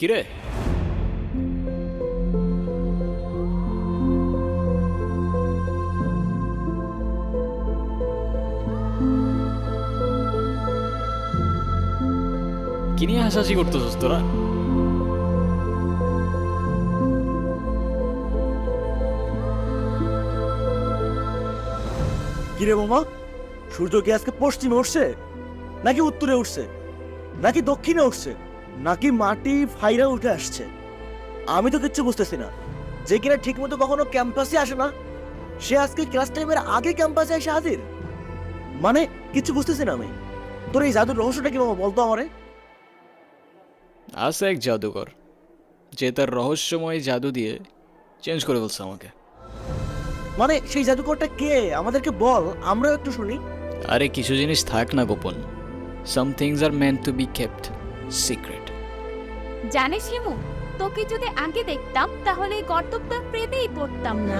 কিরে কি নিয়ে হাসাহাসি করতেছিস তোরা? কিরে মামা, সূর্য কি আজকে পশ্চিমে উঠছে নাকি উত্তরে উঠছে নাকি দক্ষিণে উঠছে নাকি মাটি ফাইরা উঠে আসছে? আমি তো কিচ্ছু বুঝতেছি না। যে কিনা ঠিক মতো কখনো ক্যাম্পাসে আসে না, সে আজকে ক্লাস টাইমের আগে ক্যাম্পাসে এসে হাজির। মানে কিছু বুঝতেছি না আমি। তোর এই জাদুর রহস্যটা কি মামা, বলতো আমারে। আছে এক জাদুকর, যে তার রহস্যময় জাদু দিয়ে চেঞ্জ করে ফেলছে আমাকে। মানে সেই জাদুকরটা কে, আমাদেরকে বল, আমরাও একটু শুনি। আরে কিছু জিনিস থাক না গোপন। Some things are meant to be kept secret. জানিস হিমু, তোকে যদি আগে দেখতাম তাহলে এই গর্তটা প্রেমেই পড়তাম না।